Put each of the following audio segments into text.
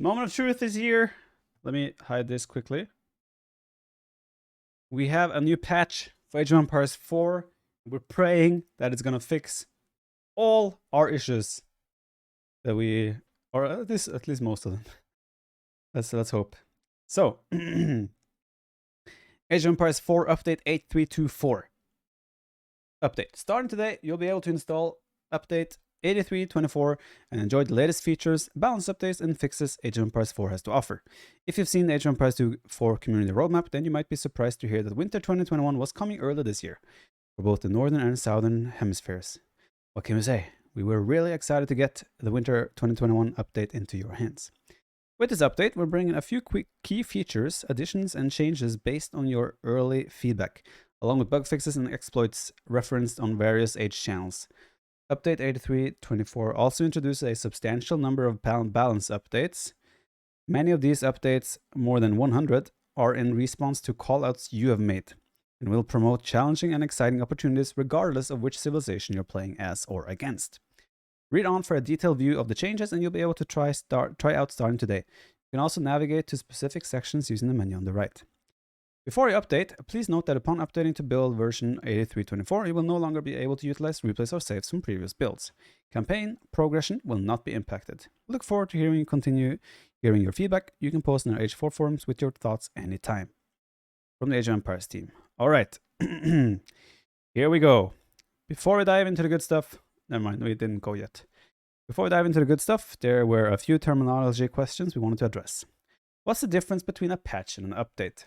Moment of truth is here. Let me hide this quickly. We have a new patch for Age of Empires 4. We're praying that it's gonna fix all our issues that we, or at least most of them. Let's hope. So, Age of Empires 4 update 8324. Update. Starting today, you'll be able to install update 8324 and enjoy the latest features, balance updates, and fixes Age of Empires 4 has to offer. If you've seen the Age of Empires 4 community roadmap, then you might be surprised to hear that Winter 2021 was coming early this year for both the northern and southern hemispheres. What can we say? We were really excited to get the Winter 2021 update into your hands. With this update, we're bringing a few quick key features, additions, and changes based on your early feedback, along with bug fixes and exploits referenced on various Age channels. Update 8324 also introduces a substantial number of balance updates. Many of these updates, more than 100, are in response to callouts you have made, and will promote challenging and exciting opportunities regardless of which civilization you're playing as or against. Read on for a detailed view of the changes, and you'll be able to try out starting today. You can also navigate to specific sections using the menu on the right. Before you update, please note that upon updating to build version 8324, you will no longer be able to utilize replays or saves from previous builds. Campaign progression will not be impacted. Look forward to continue hearing your feedback. You can post in our Age4 forums with your thoughts anytime. From the Age of Empires team. All right, here we go. Before we dive into the good stuff, never mind, we didn't go yet. Before we dive into the good stuff, there were a few terminology questions we wanted to address. What's the difference between a patch and an update?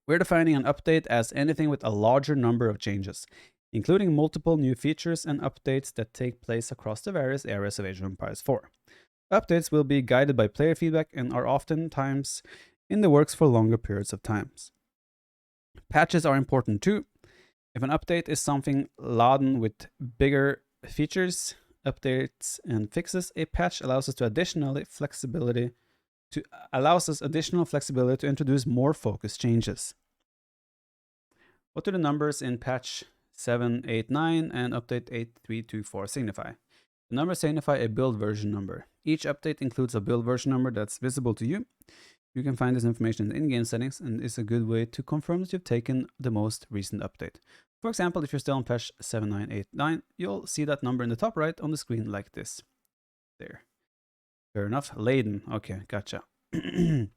We're defining an update as anything with a larger number of changes, including multiple new features and updates that take place across the various areas of Age of Empires 4. Updates will be guided by player feedback and are oftentimes in the works for longer periods of time. Patches are important too. If an update is something laden with bigger features, updates, and fixes, a patch allows us additional flexibility to introduce more focused changes. What do the numbers in patch 789 and update 8324 signify? The numbers signify a build version number. Each update includes a build version number that's visible to you. You can find this information in the in-game settings, and is a good way to confirm that you've taken the most recent update. For example, if you're still on patch 7989, you'll see that number in the top right on the screen like this. There. Fair enough. Laden. Okay, gotcha. We'll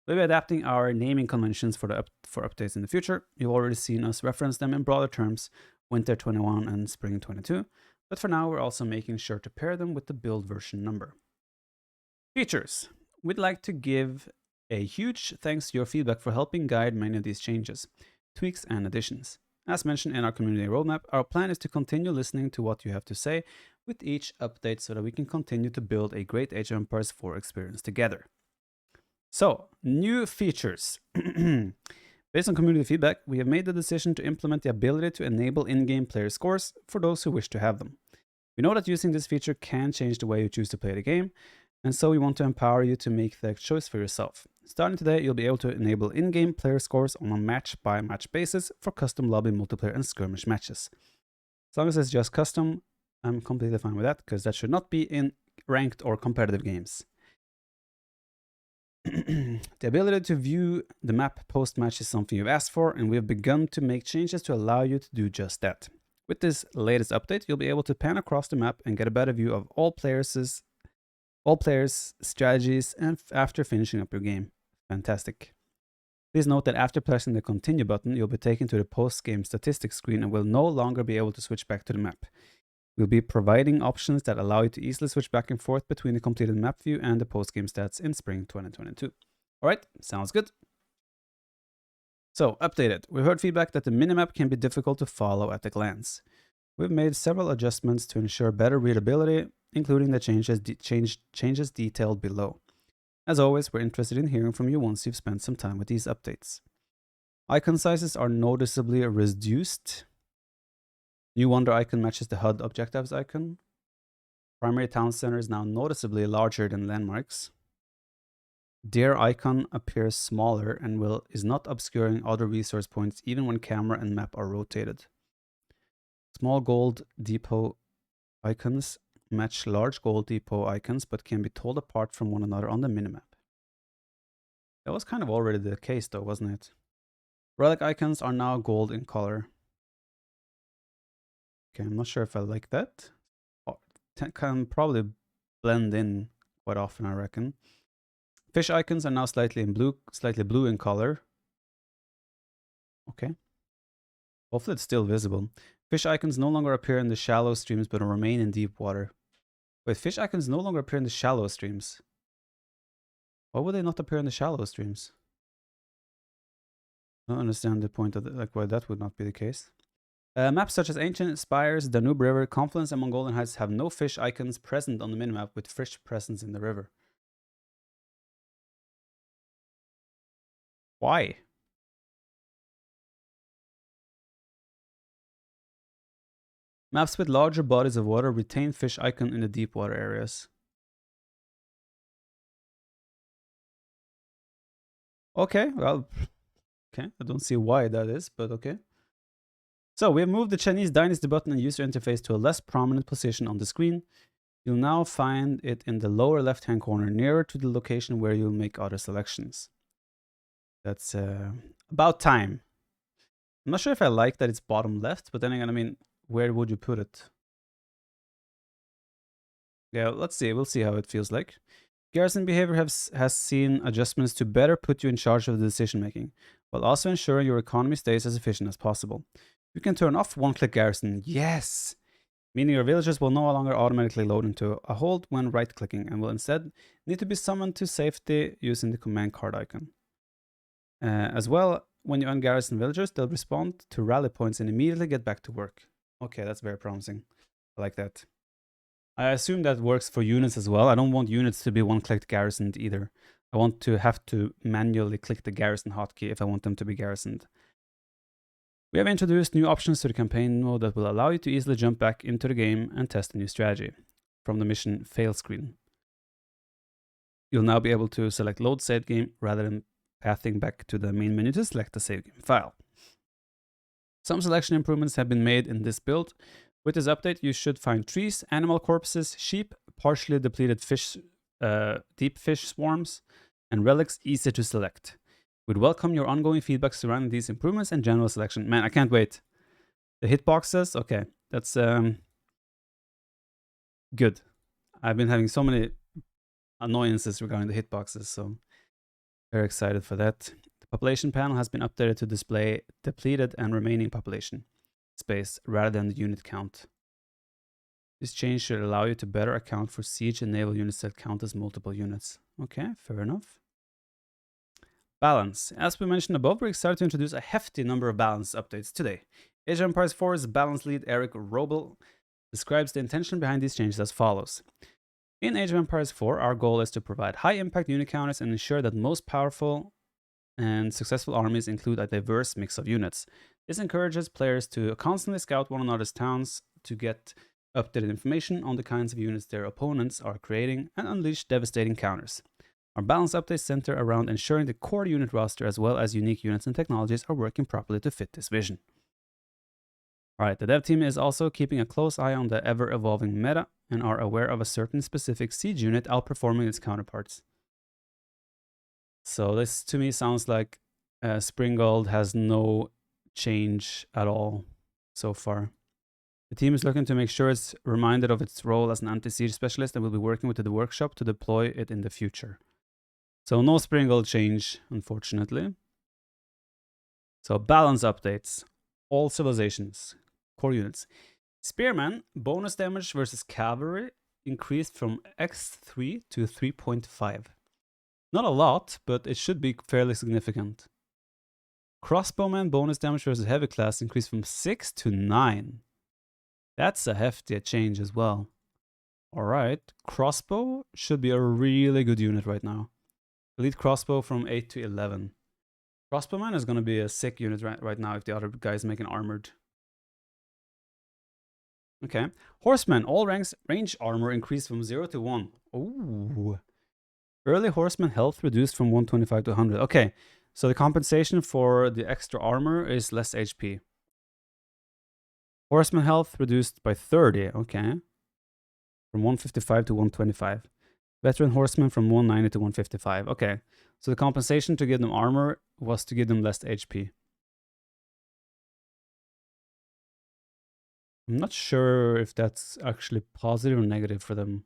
be adapting our naming conventions for updates in the future. You've already seen us reference them in broader terms, Winter 21 and Spring 22. But for now, we're also making sure to pair them with the build version number. Features. We'd like to give a huge thanks to your feedback for helping guide many of these changes, tweaks, and additions. As mentioned in our community roadmap, our plan is to continue listening to what you have to say with each update so that we can continue to build a great Age of Empires 4 experience together. So, new features. Based on community feedback, we have made the decision to implement the ability to enable in-game player scores for those who wish to have them. We know that using this feature can change the way you choose to play the game, and so we want to empower you to make that choice for yourself. Starting today, you'll be able to enable in-game player scores on a match-by-match basis for custom lobby multiplayer and skirmish matches. As long as it's just custom, I'm completely fine with that, because that should not be in ranked or competitive games. The ability to view the map post-match is something you've asked for, and we have begun to make changes to allow you to do just that. With this latest update, you'll be able to pan across the map and get a better view of all players' strategies and after finishing up your game. Fantastic. Please note that after pressing the continue button, you'll be taken to the post-game statistics screen and will no longer be able to switch back to the map. We'll be providing options that allow you to easily switch back and forth between the completed map view and the post-game stats in spring 2022. Alright, sounds good. So, updated. We've heard feedback that the minimap can be difficult to follow at a glance. We've made several adjustments to ensure better readability, including the changes detailed below. As always, we're interested in hearing from you once you've spent some time with these updates. Icon sizes are noticeably reduced. New Wonder icon matches the HUD objectives icon. Primary town center is now noticeably larger than landmarks. Deer icon appears smaller and is not obscuring other resource points even when camera and map are rotated. Small gold depot icons match large gold depot icons, but can be told apart from one another on the minimap. That was kind of already the case though, wasn't it? Relic icons are now gold in color. Okay, I'm not sure if I like that. Can probably blend in quite often, I reckon. Fish icons are now slightly blue in color. Okay. Hopefully it's still visible. Fish icons no longer appear in the shallow streams, but remain in deep water. Wait, fish icons no longer appear in the shallow streams. Why would they not appear in the shallow streams? I don't understand the point of why that would not be the case. Maps such as Ancient Spires, Danube River, Confluence, and Mongolian Heights have no fish icons present on the minimap with fish presence in the river. Why? Maps with larger bodies of water retain fish icon in the deep water areas. Okay, well, okay, I don't see why that is, but okay. So we have moved the Chinese Dynasty button and user interface to a less prominent position on the screen. You'll now find it in the lower left-hand corner, nearer to the location where you'll make other selections. That's about time. I'm not sure if I like that it's bottom left, but then again, I mean, where would you put it? Yeah, let's see. We'll see how it feels like. Garrison behavior has seen adjustments to better put you in charge of the decision making, while also ensuring your economy stays as efficient as possible. You can turn off one-click Garrison. Yes! Meaning your villagers will no longer automatically load into a hold when right-clicking and will instead need to be summoned to safety using the command card icon. As well, when you ungarrison villagers, they'll respond to rally points and immediately get back to work. Okay, that's very promising. I like that. I assume that works for units as well. I don't want units to be one-click garrisoned either. I want to have to manually click the garrison hotkey if I want them to be garrisoned. We have introduced new options to the campaign mode that will allow you to easily jump back into the game and test a new strategy from the mission fail screen. You'll now be able to select load save game rather than pathing back to the main menu to select the save game file. Some selection improvements have been made in this build. With this update, you should find trees, animal corpses, sheep, partially depleted fish, deep fish swarms, and relics easy to select. We'd welcome your ongoing feedback surrounding these improvements and general selection. Man, I can't wait. The hitboxes, okay, that's good. I've been having so many annoyances regarding the hitboxes, so very excited for that. The population panel has been updated to display depleted and remaining population space rather than the unit count. This change should allow you to better account for siege and naval units that count as multiple units. Okay, fair enough. Balance. As we mentioned above, we're excited to introduce a hefty number of balance updates today. Age of Empires 4's balance lead Eric Robel describes the intention behind these changes as follows. In Age of Empires 4, our goal is to provide high impact unit counters and ensure that most powerful and successful armies include a diverse mix of units. This encourages players to constantly scout one another's towns to get updated information on the kinds of units their opponents are creating and unleash devastating counters. Our balance updates center around ensuring the core unit roster as well as unique units and technologies are working properly to fit this vision. Alright, the dev team is also keeping a close eye on the ever-evolving meta and are aware of a certain specific siege unit outperforming its counterparts. So this to me sounds like Springald has no change at all so far. The team is looking to make sure it's reminded of its role as an anti-siege specialist and will be working with the workshop to deploy it in the future. So no Springald change, unfortunately. So balance updates. All civilizations. Core units. Spearman, bonus damage versus cavalry increased from X3 to 3.5. Not a lot, but it should be fairly significant. Crossbowman bonus damage versus heavy class increased from 6 to 9. That's a hefty change as well. Alright, crossbow should be a really good unit right now. Elite crossbow from 8 to 11. Crossbowman is going to be a sick unit right now if the other guys make an armored. Okay. Horseman, all ranks range armor increased from 0 to 1. Ooh. Early horseman health reduced from 125 to 100. Okay, so the compensation for the extra armor is less HP. Horseman health reduced by 30. Okay. from 155 to 125. Veteran horsemen from 190 to 155. Okay, so the compensation to give them armor was to give them less HP. I'm not sure if that's actually positive or negative for them.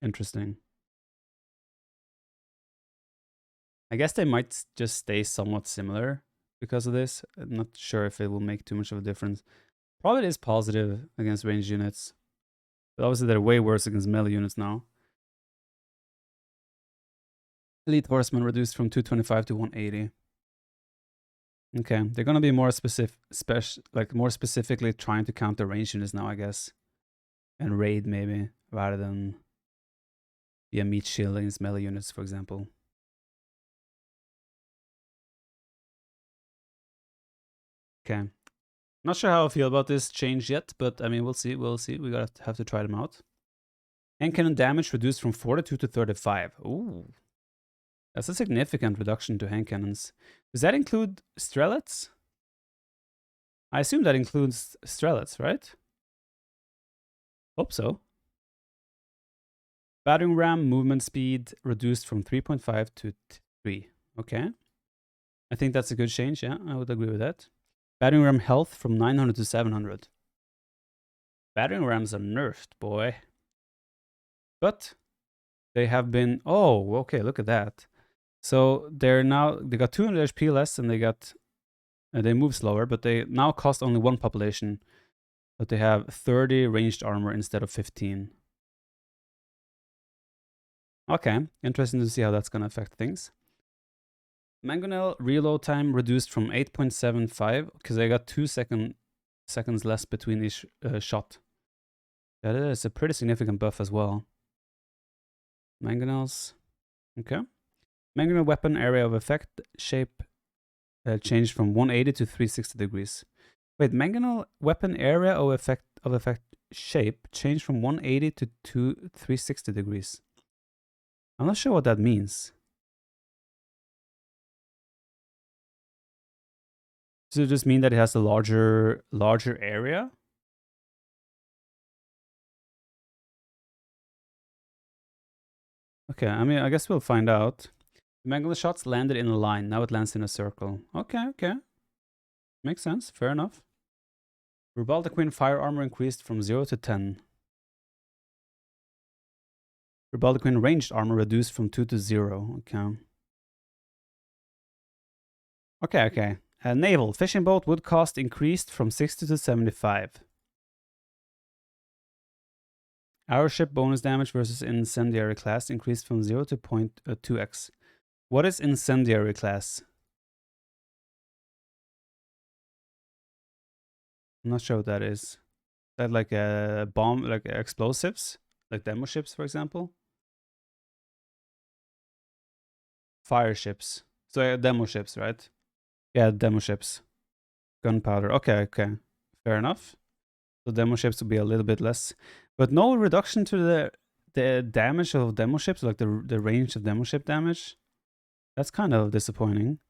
Interesting. I guess they might just stay somewhat similar because of this. I'm not sure if it will make too much of a difference. Probably it is positive against ranged units. But obviously they're way worse against melee units now. Elite horsemen reduced from 225 to 180. Okay, they're gonna be more more specifically trying to counter ranged units now, I guess. And raid maybe, rather than meat shield against melee units, for example. Okay. Not sure how I feel about this change yet, but I mean, we'll see. We'll see. We have to try them out. Hand cannon damage reduced from 42 to 35. Ooh. That's a significant reduction to hand cannons. Does that include strelets? I assume that includes strelets, right? Hope so. Battering ram movement speed reduced from 3.5 to 3. Okay. I think that's a good change. Yeah, I would agree with that. Battering ram health from 900 to 700. Battering rams are nerfed, boy. But they have been... Oh, okay, look at that. So they got 200 HP less and they move slower, but they now cost only 1 population. But they have 30 ranged armor instead of 15. Okay, interesting to see how that's going to affect things. Mangonel reload time reduced from 8.75 because they got 2 seconds less between each shot. That is a pretty significant buff as well. Mangonels. Okay. Mangonel weapon area of effect shape changed from 180 to 360 degrees. Wait, Mangonel weapon area of effect shape changed from 180 to 360 degrees. I'm not sure what that means. Does it just mean that it has a larger area? Okay, I mean, I guess we'll find out. The Mangonel shots landed in a line. Now it lands in a circle. Okay, okay. Makes sense. Fair enough. Rubaldaquin fire armor increased from 0 to 10. Rubaldaquin ranged armor reduced from 2 to 0. Okay. Okay. Naval. Fishing boat wood cost increased from 60 to 75. Our ship bonus damage versus incendiary class increased from 0 to 0.2x. What is incendiary class? I'm not sure what that is. Is that like a bomb, like explosives? Like demo ships, for example? Fire ships. So demo ships, right? Yeah, demo ships. Gunpowder. Okay. Fair enough. So demo ships will be a little bit less. But no reduction to the damage of demo ships, like the range of demo ship damage. That's kind of disappointing.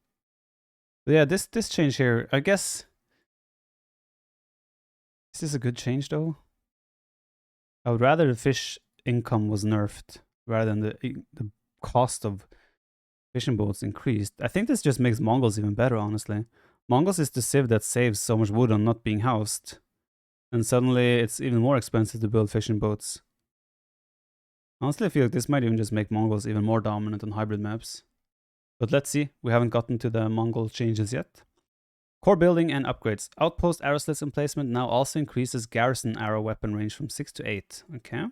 But yeah, this change here, I guess... Is this a good change though? I would rather the fish income was nerfed rather than the cost of fishing boats increased. I think this just makes Mongols even better, honestly. Mongols is the civ that saves so much wood on not being housed. And suddenly it's even more expensive to build fishing boats. Honestly, I feel like this might even just make Mongols even more dominant on hybrid maps. But let's see. We haven't gotten to the Mongol changes yet. Core building and upgrades. Outpost arrow slits emplacement now also increases garrison arrow weapon range from 6 to 8. Okay.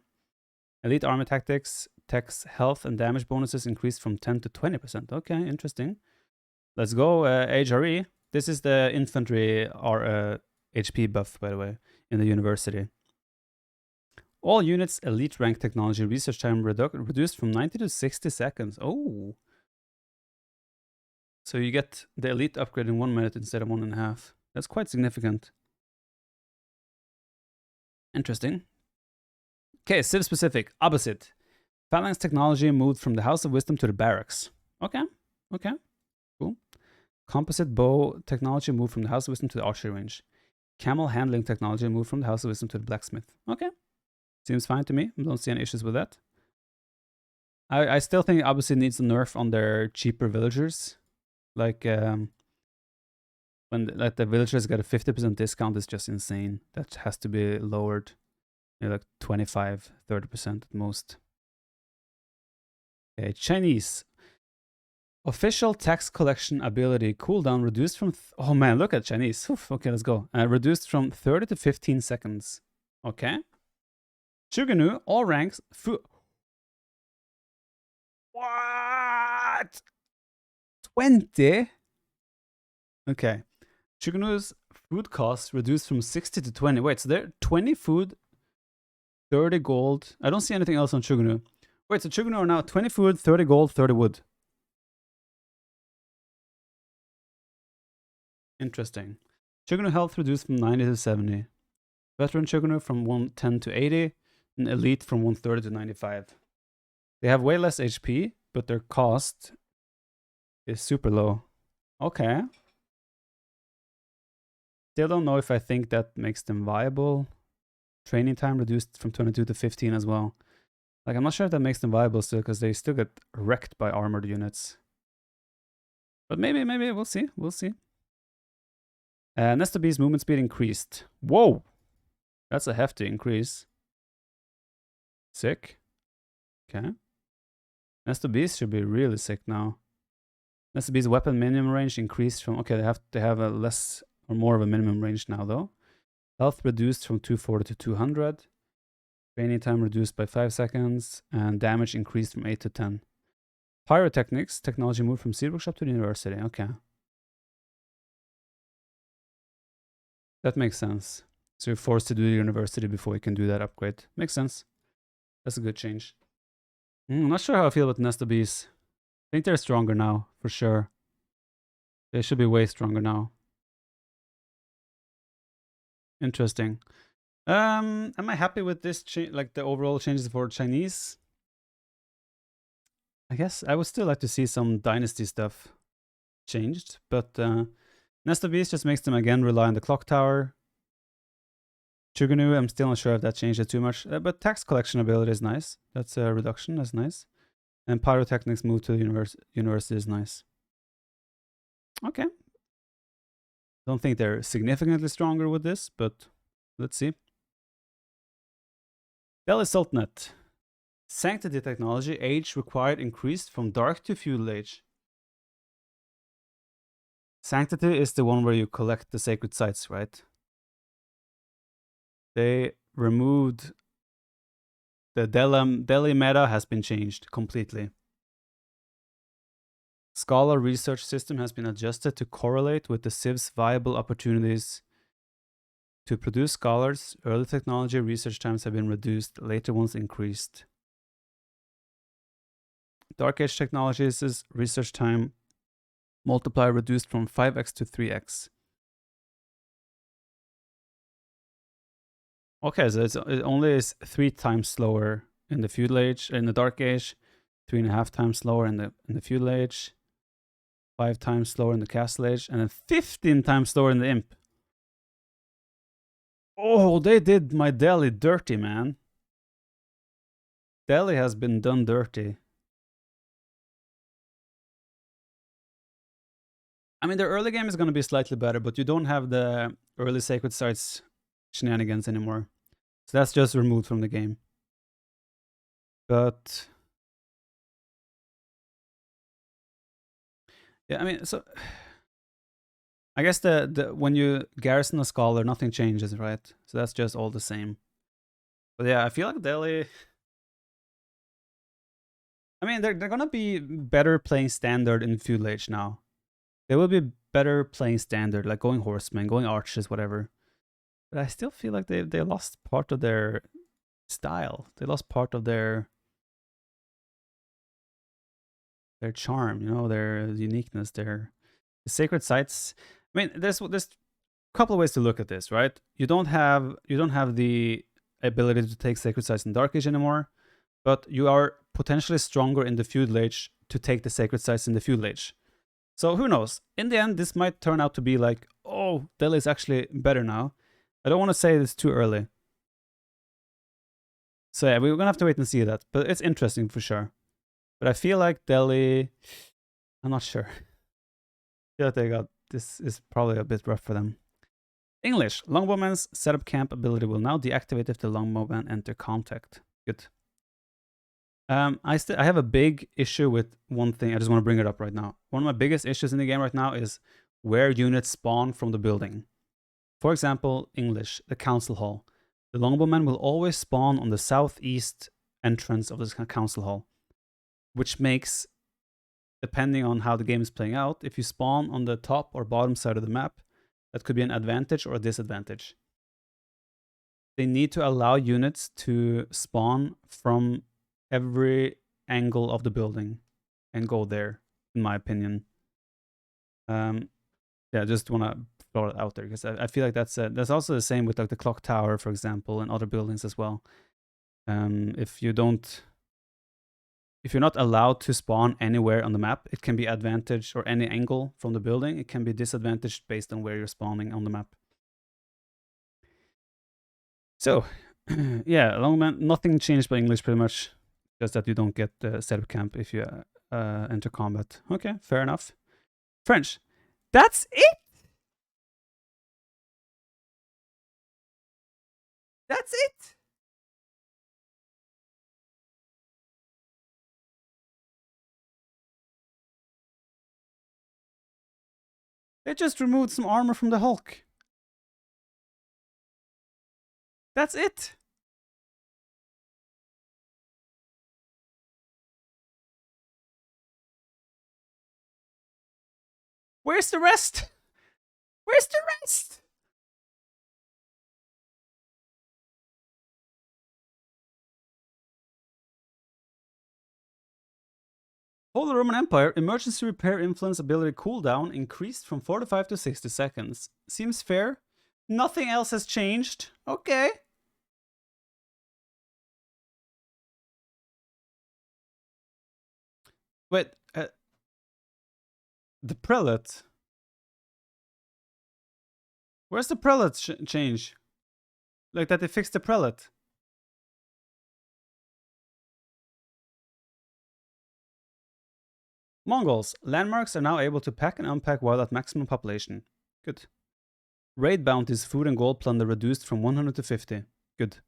Elite army tactics. Tech's health and damage bonuses increased from 10 to 20%. Okay, interesting. Let's go HRE. This is the infantry HP buff, by the way, in the university. All units elite rank technology research time reduced from 90 to 60 seconds. Oh. So you get the elite upgrade in 1 minute instead of 1.5. That's quite significant. Interesting. Okay, civ specific. Opposite. Phalanx technology moved from the House of Wisdom to the barracks. Okay. Cool. Composite bow technology moved from the House of Wisdom to the archery range. Camel handling technology moved from the House of Wisdom to the blacksmith. Okay. Seems fine to me. I don't see any issues with that. I still think obviously needs a nerf on their cheaper villagers. Like when the villagers get a 50% discount is just insane. That has to be lowered. Like 25, 30% at most. Okay, Chinese. Official tax collection ability cooldown reduced from... oh man, look at Chinese. Oof, okay, let's go. Reduced from 30 to 15 seconds. Okay. Chuganu, all ranks... what? 20? Okay. Chuganu's food costs reduced from 60 to 20. Wait, so they're 20 food, 30 gold. I don't see anything else on Chuganu. Wait, so Chuganu are now 20 food, 30 gold, 30 wood. Interesting. Chuganu health reduced from 90 to 70. Veteran Chuganu from 110 to 80. And elite from 130 to 95. They have way less HP, but their cost is super low. Okay. Still don't know if I think that makes them viable. Training time reduced from 22 to 15 as well. Like, I'm not sure if that makes them viable still, because they still get wrecked by armored units. But maybe, we'll see. We'll see. Nesta B's movement speed increased. Whoa! That's a hefty increase. Sick. Okay. Nesta B's should be really sick now. Nesta B's weapon minimum range increased from... okay, they have a less or more of a minimum range now, though. Health reduced from 240 to 200. Training time reduced by 5 seconds. And damage increased from 8 to 10. Pyrotechnics. Technology moved from Seed Workshop to the University. Okay. That makes sense. So you're forced to do the University before you can do that upgrade. Makes sense. That's a good change. I'm not sure how I feel about Nesta Bees. I think they're stronger now, for sure. They should be way stronger now. Interesting. Am I happy with this like the overall changes for Chinese? I guess I would still like to see some dynasty stuff changed, but Nesta Beast just makes them again rely on the clock tower. Chuganu, I'm still not sure if that changed it too much, but tax collection ability is nice. That's a reduction, that's nice. And pyrotechnics move to the university is nice. Okay. Don't think they're significantly stronger with this, but let's see. Delhi Sultanate. Sanctity technology, age required increased from dark to feudal age. Sanctity is the one where you collect the sacred sites, right? They removed the Delhi meta has been changed completely. Scholar research system has been adjusted to correlate with the Civ's viable opportunities to produce scholars. Early technology research times have been reduced, later ones increased. Dark Age technologies' research time multiplier reduced from 5x to 3x. Okay, so it only is 3 times slower in the feudal age, in the Dark Age, 3.5 times slower in the feudal age, 5 times slower in the Castle Age, and then 15 times slower in the Imp. Oh, they did my Delhi dirty, man. Delhi has been done dirty. I mean, their early game is going to be slightly better, but you don't have the early sacred sites shenanigans anymore. So that's just removed from the game. But yeah, I mean, so I guess when you garrison a scholar, nothing changes, right? So that's just all the same. But yeah, I feel like Delhi. I mean, they're gonna be better playing standard in feudal age now. They will be better playing standard, like going horsemen, going archers, whatever. But I still feel like they lost part of their style. They lost part of their charm, you know, their uniqueness, their sacred sites. I mean, there's a couple of ways to look at this, right? You don't have the ability to take sacred sites in Dark Age anymore, but you are potentially stronger in the feudal age to take the sacred sites in the feudal age. So who knows? In the end, this might turn out to be like, oh, Delhi is actually better now. I don't want to say this too early. So yeah, we're gonna have to wait and see that. But it's interesting for sure. But I feel like Delhi, I'm not sure. I feel like they got, this is probably a bit rough for them. English, Longbowman's setup camp ability will now deactivate if the Longbowman enter contact. Good. I have a big issue with one thing. I just want to bring it up right now. One of my biggest issues in the game right now is where units spawn from the building. For example, English, the council hall. The Longbowman will always spawn on the southeast entrance of this council hall, which makes, depending on how the game is playing out, if you spawn on the top or bottom side of the map, that could be an advantage or a disadvantage. They need to allow units to spawn from every angle of the building and go there, in my opinion. Yeah, just want to throw it out there because I feel like that's also the same with like the clock tower, for example, and other buildings as well. If you're not allowed to spawn anywhere on the map, it can be advantage or any angle from the building. It can be disadvantaged based on where you're spawning on the map. So, yeah, Longman, nothing changed by English pretty much. Just that you don't get the setup camp if you enter combat. Okay, fair enough. French. That's it? That's it? They just removed some armor from the Hulk. That's it. Where's the rest? Where's the rest? Holy Roman Empire, emergency repair influence ability cooldown increased from 45 to 60 seconds. Seems fair. Nothing else has changed. Okay. Wait, the prelate. Where's the prelate change? Like that they fixed the prelate. Mongols. Landmarks are now able to pack and unpack while at maximum population. Good. Raid bounties, food and gold plunder reduced from 100 to 50. Good.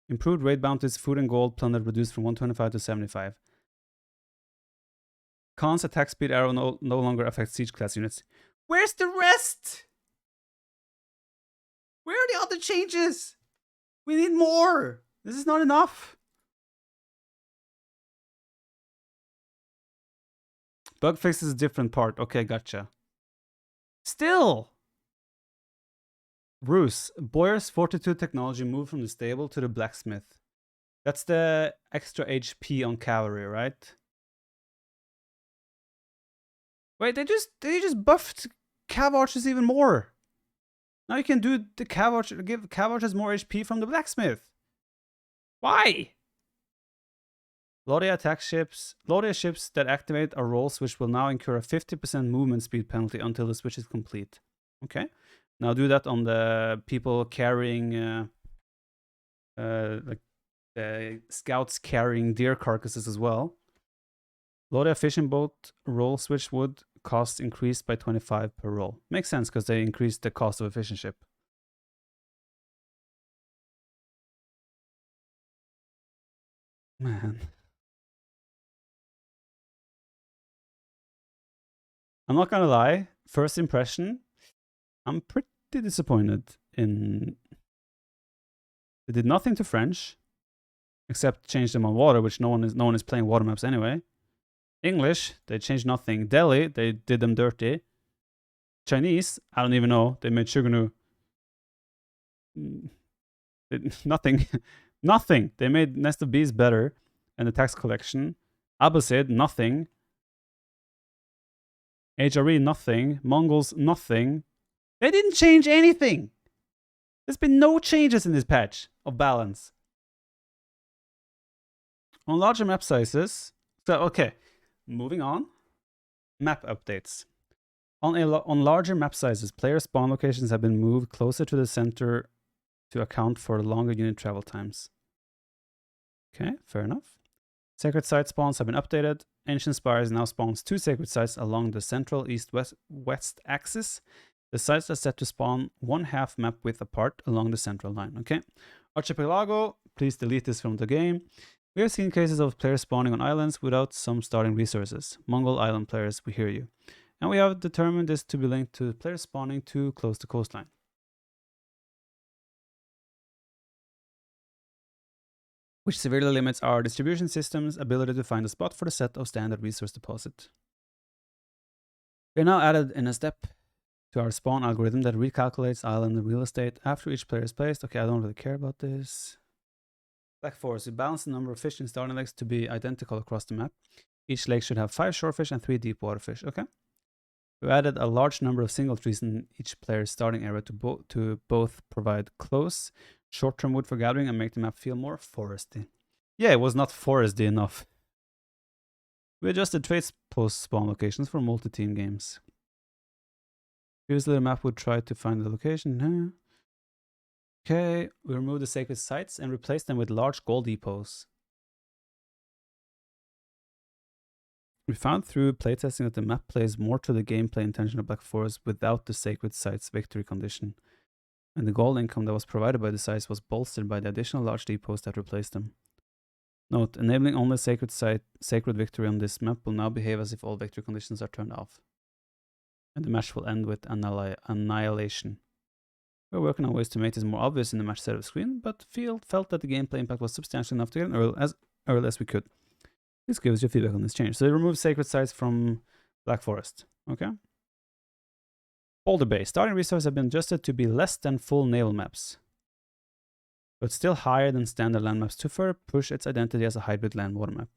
Improved raid bounties, food and gold plunder reduced from 125 to 75. Khan's attack speed arrow no longer affects siege class units. Where's the rest? Where are the other changes? We need more. This is not enough. Bug fix is a different part. Okay, gotcha. Still. Ruse. Boyer's Fortitude technology moved from the stable to the blacksmith. That's the extra HP on cavalry, right? Wait, they just buffed cav archers even more. Now you can do the cav archer, give cav archers more HP from the blacksmith. Why? Lodia attack ships. Lodia ships that activate a roll switch will now incur a 50% movement speed penalty until the switch is complete. Okay. Now do that on the people carrying, like the scouts carrying deer carcasses as well. Lodia fishing boat roll switch would cost increased by 25 per roll. Makes sense because they increased the cost of a fishing ship. Man. I'm not gonna lie, first impression, I'm pretty disappointed in... They did nothing to French, except change them on water, which no one is playing water maps anyway. English, they changed nothing. Delhi, they did them dirty. Chinese, I don't even know. They made Shuganu. Nothing. Nothing. They made Nest of Bees better and the tax collection. Abbasid, nothing. HRE, nothing. Mongols, nothing. They didn't change anything. There's been no changes in this patch of balance. On larger map sizes. So, okay. Moving on. Map updates. On larger map sizes, player spawn locations have been moved closer to the center to account for longer unit travel times. Okay, fair enough. Sacred site spawns have been updated. Ancient Spires now spawns 2 sacred sites along the central east-west axis. The sites are set to spawn 1/2 map width apart along the central line. Okay. Archipelago, please delete this from the game. We have seen cases of players spawning on islands without some starting resources. Mongol island players, we hear you. And we have determined this to be linked to players spawning too close to coastline. Which severely limits our distribution system's ability to find a spot for the set of standard resource deposit. We are now added in a step to our spawn algorithm that recalculates island real estate after each player is placed. Okay, I don't really care about this. Black Forest, we balance the number of fish in starting lakes to be identical across the map. Each lake should have 5 shorefish and 3 deep water fish. Okay. We added a large number of single trees in each player's starting area to both provide close, short-term wood for gathering and make the map feel more foresty. Yeah, it was not foresty enough. We adjusted trade post spawn locations for multi-team games. Previously, the map would try to find the location. Okay, we removed the sacred sites and replaced them with large gold depots. We found through playtesting that the map plays more to the gameplay intention of Black Forest without the sacred sites victory condition, and the gold income that was provided by the sites was bolstered by the additional large depots that replaced them. Note, enabling only sacred victory on this map will now behave as if all victory conditions are turned off, and the match will end with annihilation. We're working on ways to make this more obvious in the match setup screen, but felt that the gameplay impact was substantial enough to get as early as we could. Please give us your feedback on this change. So they removed sacred sites from Black Forest. Okay. Boulder Bay. Starting resources have been adjusted to be less than full naval maps, but still higher than standard land maps to further push its identity as a hybrid land-water map.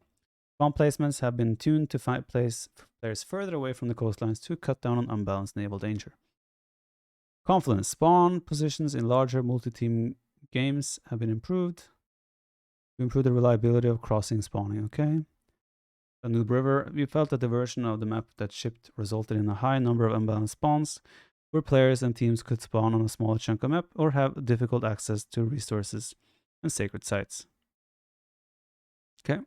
Spawn placements have been tuned to place players further away from the coastlines to cut down on unbalanced naval danger. Confluence. Spawn positions in larger multi-team games have been improved to improve the reliability of crossing spawning. Okay. Danube River, we felt that the version of the map that shipped resulted in a high number of unbalanced spawns, where players and teams could spawn on a smaller chunk of map or have difficult access to resources and sacred sites. Okay.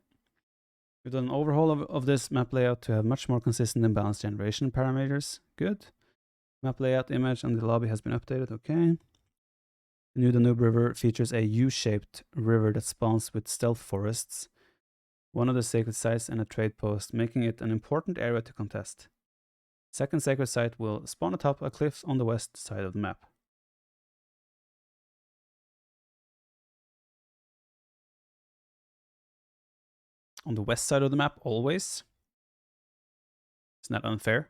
We've done an overhaul of this map layout to have much more consistent and balanced generation parameters. Good. Map layout image and the lobby has been updated. Okay. The new Danube River features a U-shaped river that spawns with stealth forests, one of the sacred sites and a trade post, making it an important area to contest. Second sacred site will spawn atop a cliff on the west side of the map. On the west side of the map, always. Isn't that unfair?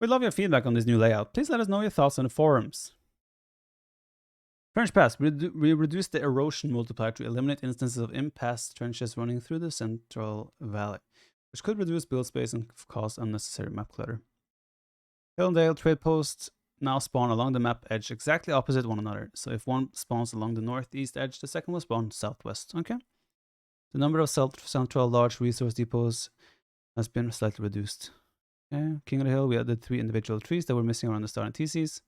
We'd love your feedback on this new layout. Please let us know your thoughts on the forums. Trench Pass. We reduced the erosion multiplier to eliminate instances of impasse trenches running through the central valley, which could reduce build space and cause unnecessary map clutter. Hill and Dale trade posts now spawn along the map edge exactly opposite one another. So if one spawns along the northeast edge, the second will spawn southwest. Okay. The number of central large resource depots has been slightly reduced. Okay. King of the Hill, we added 3 individual trees that were missing around the starting TCs.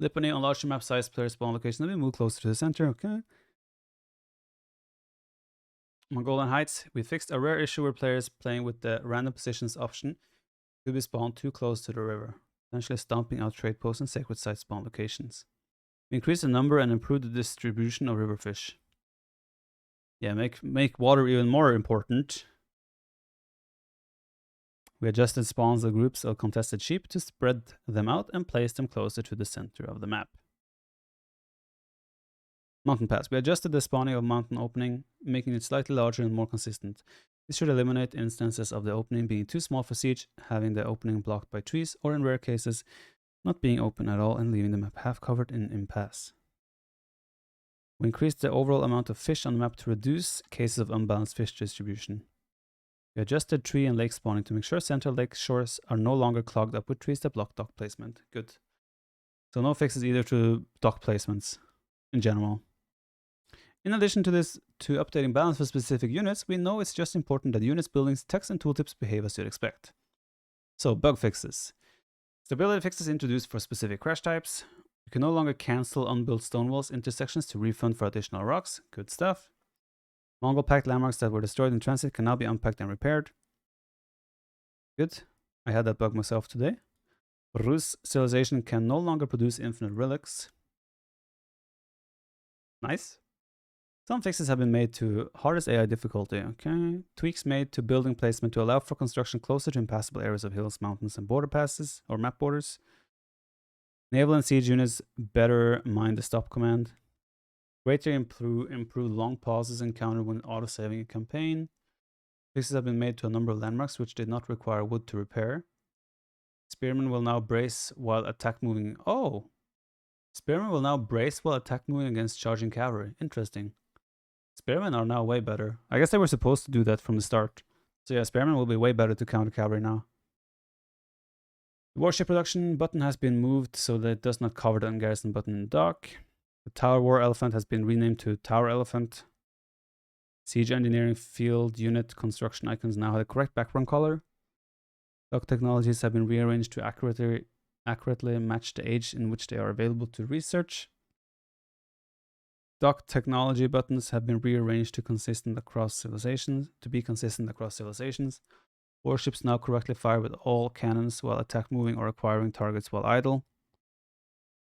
Lipany, on larger map size, player spawn location, let me move closer to the center. Okay. Mongolian Heights, we fixed a rare issue where players playing with the random positions option could be spawned too close to the river, potentially stomping out trade posts and sacred site spawn locations. We increased the number and improved the distribution of river fish. Yeah, make water even more important. We adjusted spawns of groups of contested sheep to spread them out and place them closer to the center of the map. Mountain Pass. We adjusted the spawning of mountain opening, making it slightly larger and more consistent. This should eliminate instances of the opening being too small for siege, having the opening blocked by trees, or in rare cases, not being open at all and leaving the map half covered in impasse. We increased the overall amount of fish on the map to reduce cases of unbalanced fish distribution. We adjusted tree and lake spawning to make sure central lake shores are no longer clogged up with trees that block dock placement. Good. So no fixes either to dock placements in general. In addition to this, to updating balance for specific units, we know it's just important that units, buildings, text, and tooltips behave as you'd expect. So, bug fixes. Stability fixes introduced for specific crash types. You can no longer cancel unbuilt stone walls intersections to refund for additional rocks. Good stuff. Mongol packed landmarks that were destroyed in transit can now be unpacked and repaired. Good. I had that bug myself today. Rus civilization can no longer produce infinite relics. Nice. Some fixes have been made to hardest AI difficulty. Okay. Tweaks made to building placement to allow for construction closer to impassable areas of hills, mountains, and border passes or map borders. Naval and siege units better mind the stop command. Greatly improve long pauses encountered when auto-saving a campaign. Fixes have been made to a number of landmarks which did not require wood to repair. Spearmen will now brace while attack moving. Oh! Spearmen will now brace while attack moving against charging cavalry. Interesting. Spearmen are now way better. I guess they were supposed to do that from the start. So yeah, Spearmen will be way better to counter cavalry now. The warship production button has been moved so that it does not cover the Garrison button in dock. The Tower War Elephant has been renamed to Tower Elephant. Siege Engineering Field Unit construction icons now have the correct background color. Dock technologies have been rearranged to accurately match the age in which they are available to research. Dock technology buttons have been rearranged to be consistent across civilizations. Warships now correctly fire with all cannons while attack moving or acquiring targets while idle.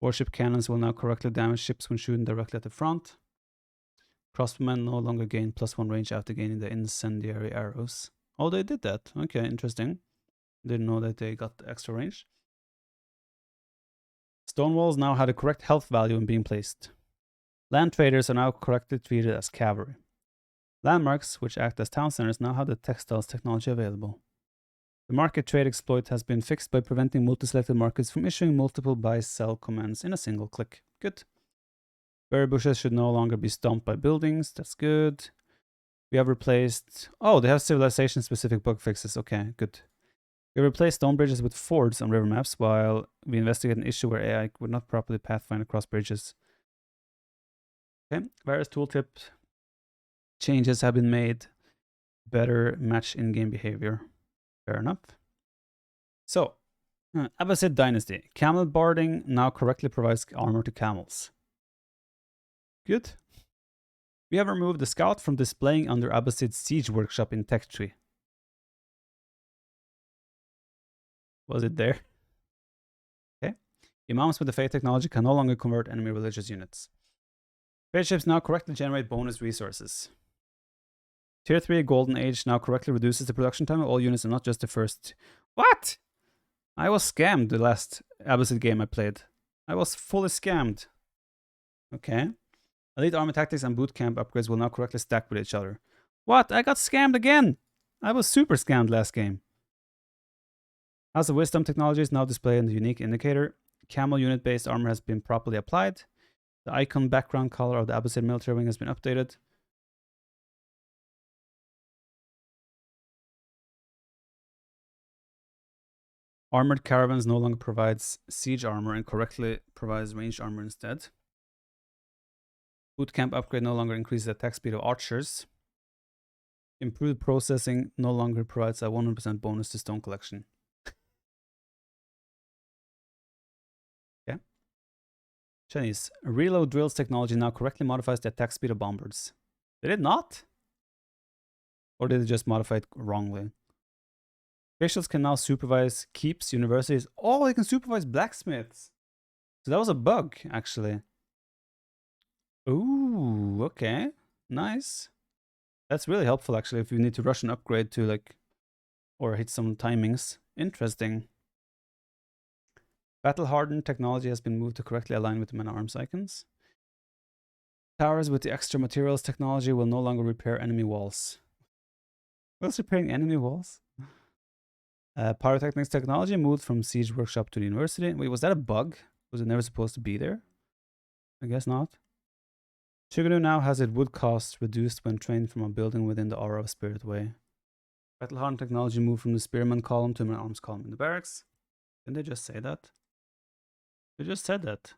Warship cannons will now correctly damage ships when shooting directly at the front. Crossbowmen no longer gain +1 range after gaining the incendiary arrows. Oh, they did that. Okay, interesting. Didn't know that they got the extra range. Stone walls now had a correct health value in being placed. Land traders are now correctly treated as cavalry. Landmarks, which act as town centers, now have the textiles technology available. The market trade exploit has been fixed by preventing multi-selected markets from issuing multiple buy-sell commands in a single click. Good. Berry bushes should no longer be stomped by buildings. That's good. We have replaced... Oh, they have civilization-specific bug fixes. Okay, good. We replaced stone bridges with fords on river maps while we investigate an issue where AI would not properly pathfind across bridges. Okay, various tooltip changes have been made. Better match in-game behavior. Fair enough. So, Abbasid Dynasty. Camel barding now correctly provides armor to camels. Good. We have removed the scout from displaying under Abbasid Siege Workshop in Tech Tree. Was it there? Okay. Imams with the Faith technology can no longer convert enemy religious units. Trade ships now correctly generate bonus resources. Tier 3 Golden Age now correctly reduces the production time of all units and not just the first. What? I was scammed the last Abbasid game I played. I was fully scammed. Okay. Elite Army Tactics and Boot Camp upgrades will now correctly stack with each other. What? I got scammed again! I was super scammed last game. House of Wisdom technology is now displayed in the unique indicator. Camel unit-based armor has been properly applied. The icon background color of the Abbasid military wing has been updated. Armored Caravans no longer provides siege armor and correctly provides ranged armor instead. Bootcamp upgrade no longer increases the attack speed of archers. Improved processing no longer provides a 100% bonus to stone collection. Okay. Chinese. Reload drills technology now correctly modifies the attack speed of bombers. Did it not? Or did it just modify it wrongly? Officials can now supervise keeps, universities. Oh, they can supervise blacksmiths. So that was a bug, actually. Ooh, okay. Nice. That's really helpful, actually, if you need to rush an upgrade to, like, or hit some timings. Interesting. Battle-hardened technology has been moved to correctly align with the men-at-arms icons. Towers with the extra materials technology will no longer repair enemy walls. What's repairing enemy walls? Pyrotechnics technology moved from Siege Workshop to the university. Wait, was that a bug? Was it never supposed to be there? I guess not. Shiganu now has its wood cost reduced when trained from a building within the aura of Spirit Way. Battle-hardened technology moved from the Spearman column to the arms column in the barracks. Didn't they just say that? They just said that.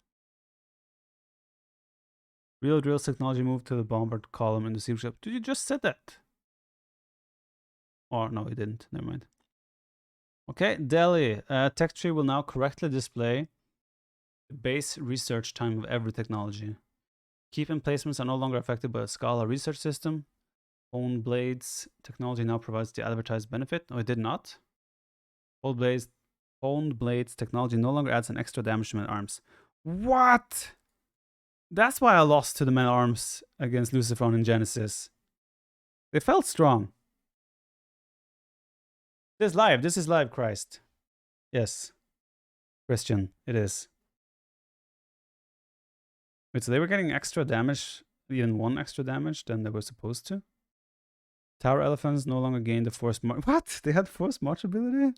Real drills technology moved to the bombard column in the siege ship. Did you just said that? Oh, no, it didn't. Never mind. Okay, Delhi. Tech tree will now correctly display the base research time of every technology. Keep emplacements are no longer affected by a Scala research system. Own blades technology now provides the advertised benefit. No, it did not. Own blades technology no longer adds an extra damage to men-at-arms. What? That's why I lost to the men-at-arms against Lucifer in Genesis. They felt strong. This is live, Christ. Yes. Christian, it is. Wait, so they were getting extra damage, even 1 extra damage than they were supposed to? Tower elephants no longer gain the force march. What? They had force march ability?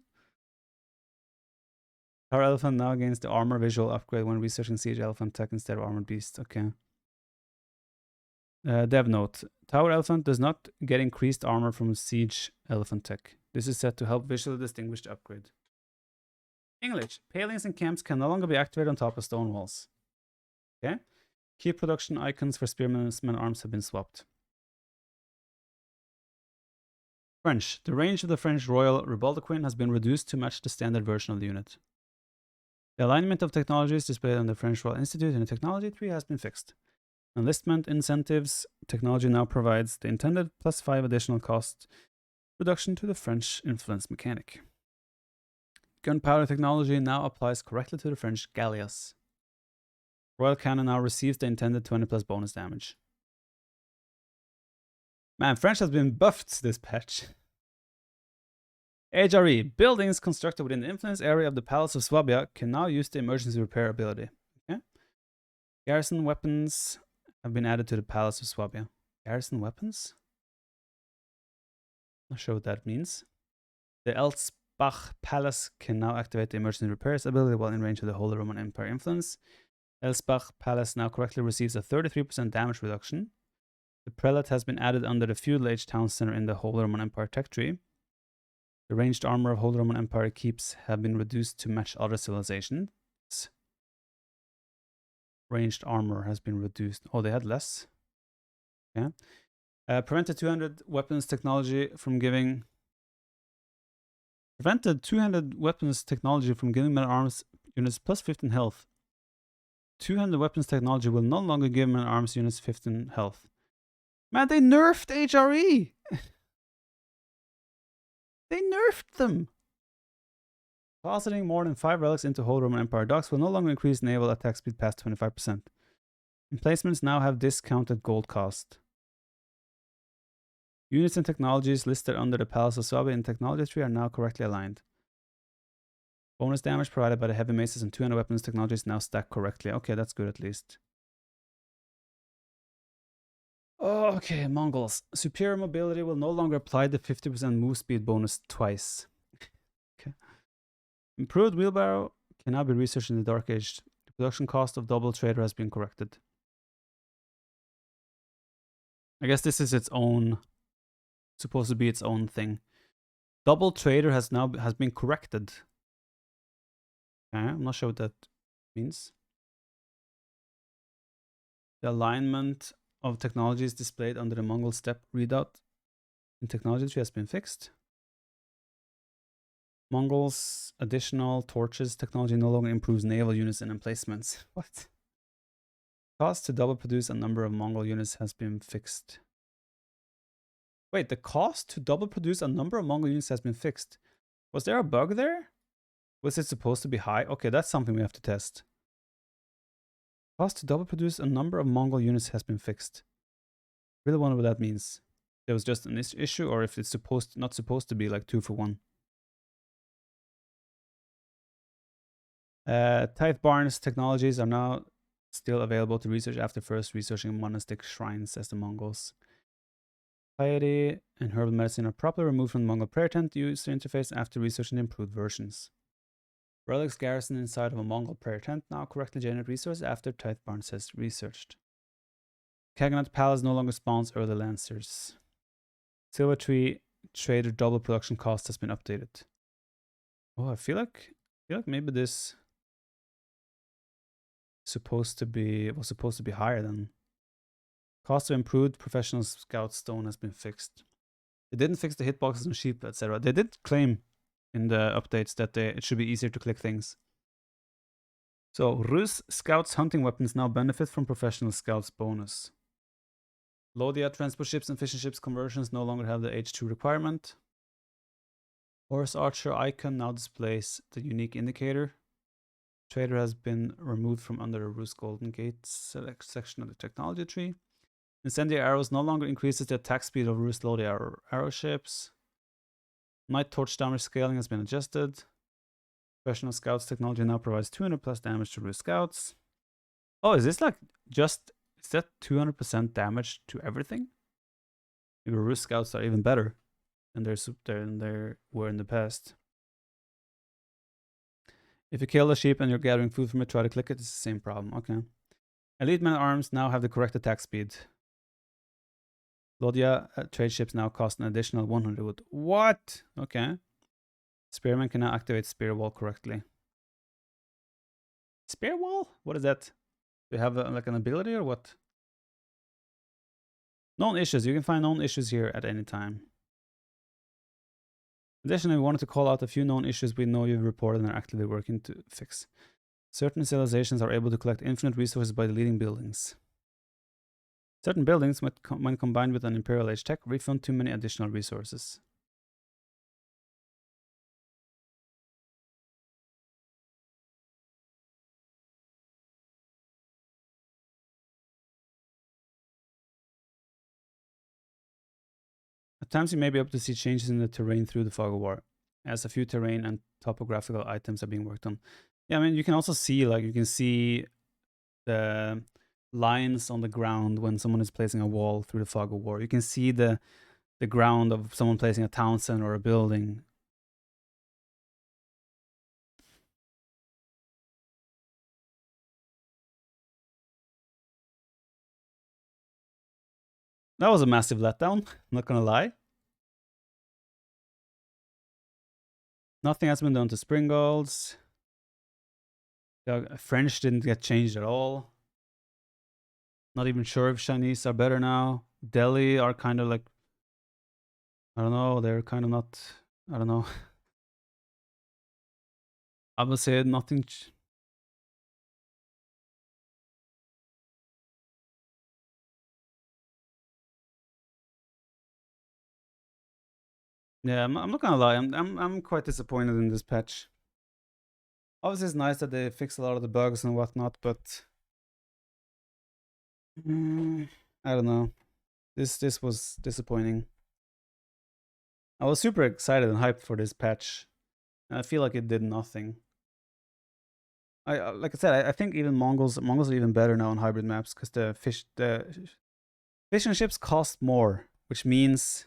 Tower elephant now gains the armor visual upgrade when researching siege elephant tech instead of armored beast. Okay. Dev note. Tower elephant does not get increased armor from siege elephant tech. This is set to help visually distinguish the upgrade. English. Palings and camps can no longer be activated on top of stone walls. Okay. Key production icons for spearmen and arms have been swapped. French. The range of the French Royal Rebaldequin has been reduced to match the standard version of the unit. The alignment of technologies displayed on the French Royal Institute in the technology tree has been fixed. Enlistment incentives technology now provides the intended +5 additional cost reduction to the French influence mechanic. Gunpowder technology now applies correctly to the French galleass. Royal Cannon now receives the intended 20+ bonus damage. Man, French has been buffed this patch. HRE. Buildings constructed within the influence area of the Palace of Swabia can now use the emergency repair ability. Okay. Garrison weapons have been added to the Palace of Swabia. Garrison weapons? Not sure what that means. The Elsbach Palace can now activate the emergency repairs ability while in range of the Holy Roman Empire influence. Elsbach Palace now correctly receives a 33% damage reduction. The prelate has been added under the feudal age town center in the Holy Roman Empire tech tree. The ranged armor of Holy Roman Empire keeps have been reduced to match other civilizations. Ranged armor has been reduced. Oh, they had less. Yeah. Prevented 200 weapons technology from giving. Prevented 200 weapons technology from giving men-at-arms units +15 health. 200 weapons technology will no longer give men-at-arms units 15 health. Man, they nerfed HRE! They nerfed them! Depositing more than 5 relics into Holy Roman Empire docks will no longer increase naval attack speed past 25%. Emplacements now have discounted gold cost. Units and technologies listed under the Palace of Swabia in the technology tree are now correctly aligned. Bonus damage provided by the heavy maces and 200 weapons technologies now stack correctly. Okay, that's good at least. Okay, Mongols. Superior mobility will no longer apply the 50% move speed bonus twice. Okay. Improved wheelbarrow can now be researched in the Dark Age. The production cost of double trader has been corrected. I guess this is its own, supposed to be its own thing. Double trader has been corrected. Okay, I'm not sure what that means. The alignment of technologies displayed under the Mongol step readout in technology tree has been fixed. Mongols additional torches technology no longer improves naval units and emplacements. What? Cost to double produce a number of Mongol units has been fixed. Wait, the cost to double produce a number of Mongol units has been fixed. Was there a bug there? Was it supposed to be high? Okay, that's something we have to test. Cost to double produce a number of Mongol units has been fixed. Really wonder what that means. There was just an issue, or if it's not supposed to be like 2 for 1. Tithe Barns technologies are now still available to research after first researching monastic shrines as the Mongols. Piety and herbal medicine are properly removed from the Mongol prayer tent user interface after researching improved versions. Relics garrison inside of a Mongol prayer tent now correctly generate resources after Tithe Barns has researched. Kaganat Palace no longer spawns early lancers. Silver Tree trader double production cost has been updated. Oh, I feel like maybe this was supposed to be higher than Cost of improved professional scout stone has been fixed. They didn't fix the hitboxes and sheep, etc. They did claim in the updates that it should be easier to click things. So, Rus Scouts hunting weapons now benefit from Professional Scouts bonus. Lodia transport ships and fishing ships conversions no longer have the H2 requirement. Horse Archer icon now displays the unique indicator. Trader has been removed from under the Rus Golden Gate select section of the technology tree. Incendiary arrows no longer increases the attack speed of Rus Lodia arrow ships. Night Torch damage scaling has been adjusted. Professional Scouts technology now provides 200 plus damage to Rus Scouts. Oh, is this like just, is that 200% damage to everything? Maybe Rus Scouts are even better than they were in the past. If you kill a sheep and you're gathering food from it, try to click it, it's the same problem. Okay. Elite men at arms now have the correct attack speed. Lodia trade ships now cost an additional 100 wood. What? Okay. Spearman can now activate Spear Wall correctly. Spear Wall? What is that? Do you have like an ability or what? Known issues. You can find known issues here at any time. Additionally, we wanted to call out a few known issues we know you've reported and are actively working to fix. Certain civilizations are able to collect infinite resources by deleting buildings. Certain buildings, when combined with an Imperial Age tech, refund too many additional resources. At times you may be able to see changes in the terrain through the fog of war, as a few terrain and topographical items are being worked on. Yeah, I mean, you can also see, like, you can see the lines on the ground when someone is placing a wall through the fog of war. You can see the ground of someone placing a town center or a building. That was a massive letdown, I'm not gonna lie. Nothing has been done to Springolds. French didn't get changed at all. Not even sure if Chinese are better now. Delhi are kind of like, I don't know, they're kind of not, I don't know. I would say nothing. Yeah, I'm not gonna lie, I'm quite disappointed in this patch. Obviously, it's nice that they fix a lot of the bugs and whatnot, but I don't know. This was disappointing. I was super excited and hyped for this patch, and I feel like it did nothing. Like I said, I think even Mongols are even better now on hybrid maps because the fishing ships cost more, which means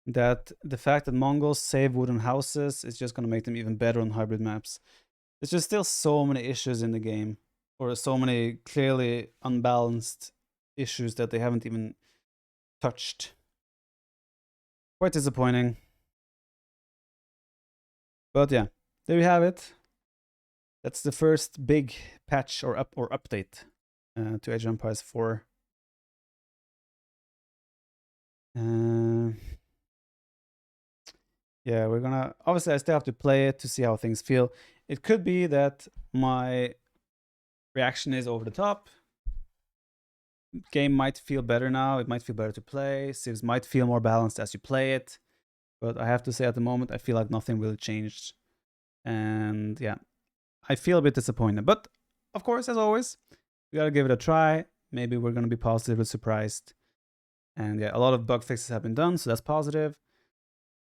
that the fact that Mongols save wooden houses is just going to make them even better on hybrid maps. There's just still so many issues in the game, or so many clearly unbalanced issues that they haven't even touched. Quite disappointing. But yeah, there you have it. That's the first big patch or update to Age of Empires 4. Yeah, we're gonna, obviously I still have to play it to see how things feel. It could be that my reaction is over the top. Game might feel better now. It might feel better to play. Civs might feel more balanced as you play it. But I have to say at the moment, I feel like nothing really changed. And yeah, I feel a bit disappointed. But of course, as always, we gotta give it a try. Maybe we're gonna be positively surprised. And yeah, a lot of bug fixes have been done, so that's positive.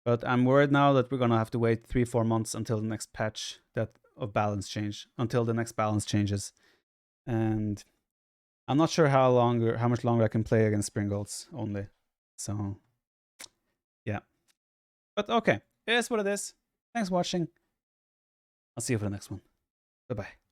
But I'm worried now that we're gonna have to wait 3-4 months until the next patch of balance change, until the next balance changes. And I'm not sure how much longer I can play against Springolds only. So yeah. But okay, it is what it is. Thanks for watching. I'll see you for the next one. Bye-bye.